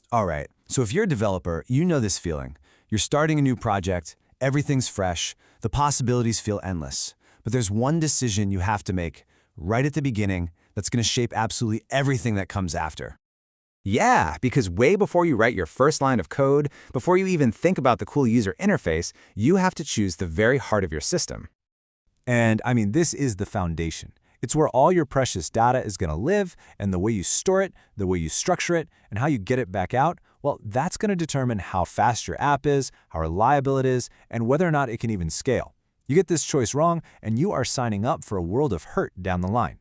All right, so if you're a developer, you know this feeling. You're starting a new project, everything's fresh, the possibilities feel endless. But there's one decision you have to make right at the beginning that's going to shape absolutely everything that comes after. Yeah, because way before you write your first line of code, before you even think about the cool user interface, you have to choose the very heart of your system. And I mean, this is the foundation. It's where all your precious data is going to live, and the way you store it, the way you structure it, and how you get it back out, well, that's going to determine how fast your app is, how reliable it is, and whether or not it can even scale. You get this choice wrong, and you are signing up for a world of hurt down the line.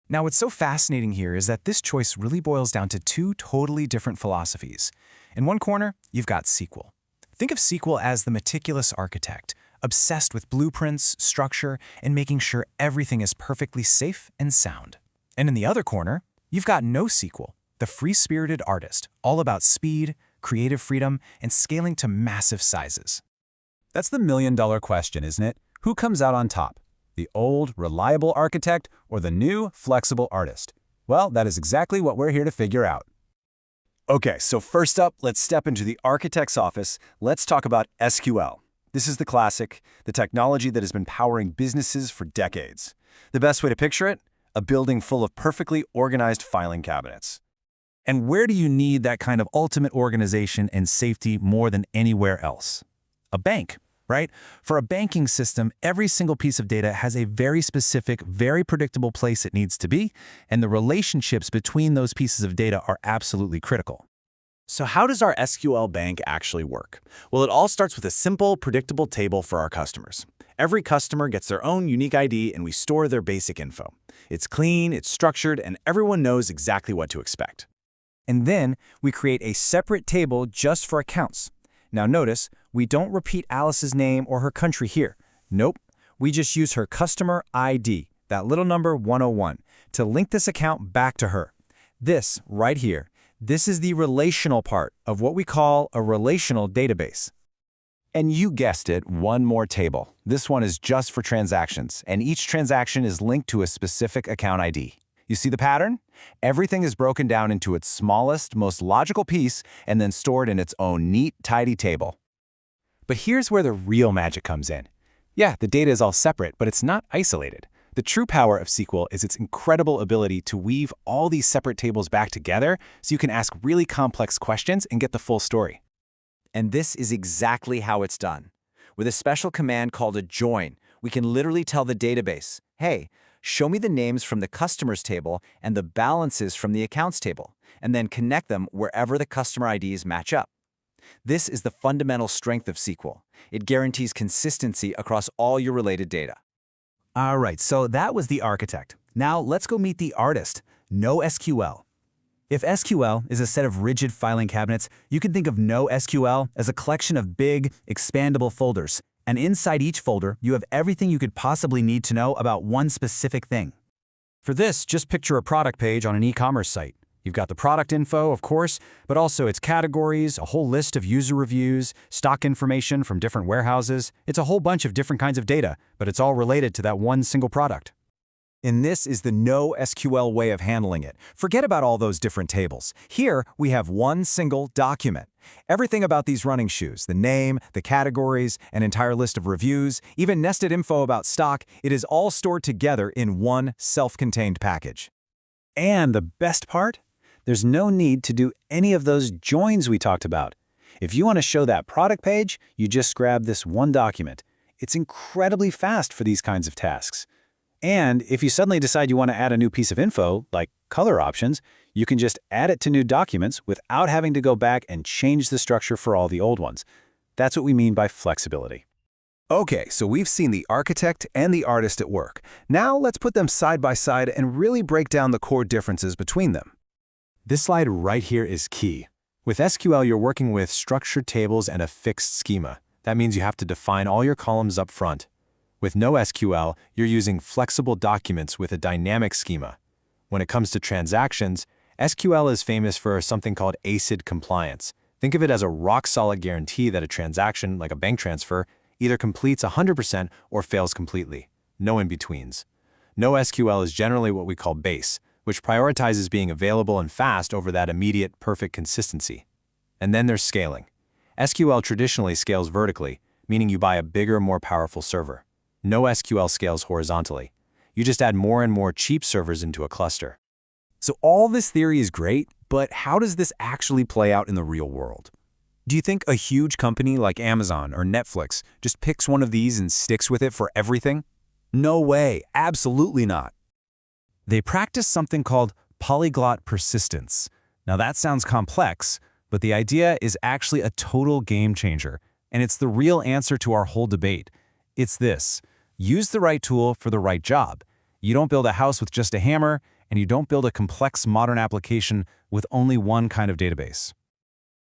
Now, what's so fascinating here is that this choice really boils down to two totally different philosophies. In one corner, you've got SQL. Think of SQL as the meticulous architect, obsessed with blueprints, structure, and making sure everything is perfectly safe and sound. And in the other corner, you've got NoSQL, the free-spirited artist, all about speed, creative freedom, and scaling to massive sizes. That's the million-dollar question, isn't it? Who comes out on top? The old, reliable architect or the new, flexible artist? Well, that is exactly what we're here to figure out. Okay, so first up, let's step into the architect's office. Let's talk about SQL. This is the classic, the technology that has been powering businesses for decades. The best way to picture it? A building full of perfectly organized filing cabinets. And where do you need that kind of ultimate organization and safety more than anywhere else? A bank, right? For a banking system, every single piece of data has a very specific, very predictable place it needs to be, and the relationships between those pieces of data are absolutely critical. So how does our SQL bank actually work? Well, it all starts with a simple, predictable table for our customers. Every customer gets their own unique ID, and we store their basic info. It's clean, it's structured, and everyone knows exactly what to expect. And then we create a separate table just for accounts. Now notice, we don't repeat Alice's name or her country here. Nope, we just use her customer ID, that little number 101, to link this account back to her. This, right here, this is the relational part of what we call a relational database. And you guessed it, one more table. This one is just for transactions, and each transaction is linked to a specific account ID. You see the pattern? Everything is broken down into its smallest, most logical piece, and then stored in its own neat, tidy table. But here's where the real magic comes in. Yeah, the data is all separate, but it's not isolated. The true power of SQL is its incredible ability to weave all these separate tables back together so you can ask really complex questions and get the full story. And this is exactly how it's done. With a special command called a join, we can literally tell the database, hey, show me the names from the customers table and the balances from the accounts table, and then connect them wherever the customer IDs match up. This is the fundamental strength of SQL. It guarantees consistency across all your related data. All right, so that was the architect. Now let's go meet the artist, NoSQL. If SQL is a set of rigid filing cabinets, you can think of NoSQL as a collection of big, expandable folders. And inside each folder, you have everything you could possibly need to know about one specific thing. For this, just picture a product page on an e-commerce site. You've got the product info, of course, but also its categories, a whole list of user reviews, stock information from different warehouses. It's a whole bunch of different kinds of data, but it's all related to that one single product. And this is the NoSQL way of handling it. Forget about all those different tables. Here, we have one single document. Everything about these running shoes, the name, the categories, an entire list of reviews, even nested info about stock, it is all stored together in one self-contained package. And the best part? There's no need to do any of those joins we talked about. If you want to show that product page, you just grab this one document. It's incredibly fast for these kinds of tasks. And if you suddenly decide you want to add a new piece of info, like color options, you can just add it to new documents without having to go back and change the structure for all the old ones. That's what we mean by flexibility. Okay, so we've seen the architect and the artist at work. Now let's put them side by side and really break down the core differences between them. This slide right here is key. With SQL, you're working with structured tables and a fixed schema. That means you have to define all your columns up front. With NoSQL, you're using flexible documents with a dynamic schema. When it comes to transactions, SQL is famous for something called ACID compliance. Think of it as a rock-solid guarantee that a transaction, like a bank transfer, either completes 100% or fails completely. No in-betweens. NoSQL is generally what we call base, which prioritizes being available and fast over that immediate, perfect consistency. And then there's scaling. SQL traditionally scales vertically, meaning you buy a bigger, more powerful server. NoSQL scales horizontally. You just add more and more cheap servers into a cluster. So all this theory is great, but how does this actually play out in the real world? Do you think a huge company like Amazon or Netflix just picks one of these and sticks with it for everything? No way, absolutely not. They practice something called polyglot persistence. Now that sounds complex, but the idea is actually a total game changer, and it's the real answer to our whole debate. It's this: use the right tool for the right job. You don't build a house with just a hammer, and you don't build a complex modern application with only one kind of database.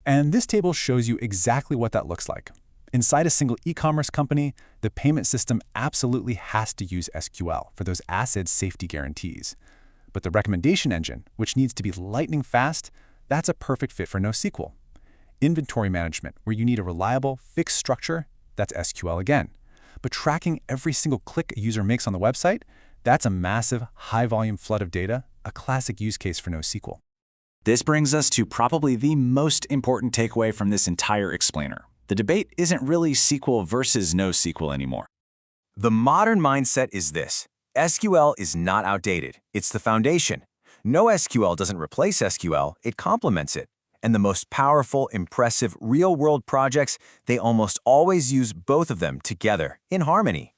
And this table shows you exactly what that looks like. Inside a single e-commerce company, the payment system absolutely has to use SQL for those ACID safety guarantees. But the recommendation engine, which needs to be lightning fast, that's a perfect fit for NoSQL. Inventory management, where you need a reliable, fixed structure, that's SQL again. But tracking every single click a user makes on the website, that's a massive, high-volume flood of data, a classic use case for NoSQL. This brings us to probably the most important takeaway from this entire explainer. The debate isn't really SQL versus NoSQL anymore. The modern mindset is this: SQL is not outdated, it's the foundation. NoSQL doesn't replace SQL, it complements it. And the most powerful, impressive, real-world projects, they almost always use both of them together, in harmony.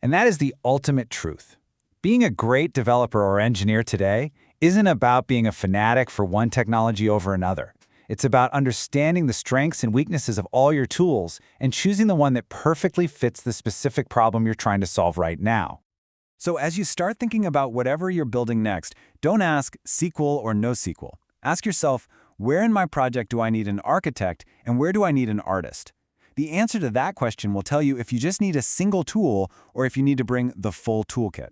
And that is the ultimate truth. Being a great developer or engineer today isn't about being a fanatic for one technology over another. It's about understanding the strengths and weaknesses of all your tools and choosing the one that perfectly fits the specific problem you're trying to solve right now. So as you start thinking about whatever you're building next, don't ask SQL or NoSQL. Ask yourself, where in my project do I need an architect and where do I need an artist? The answer to that question will tell you if you just need a single tool or if you need to bring the full toolkit.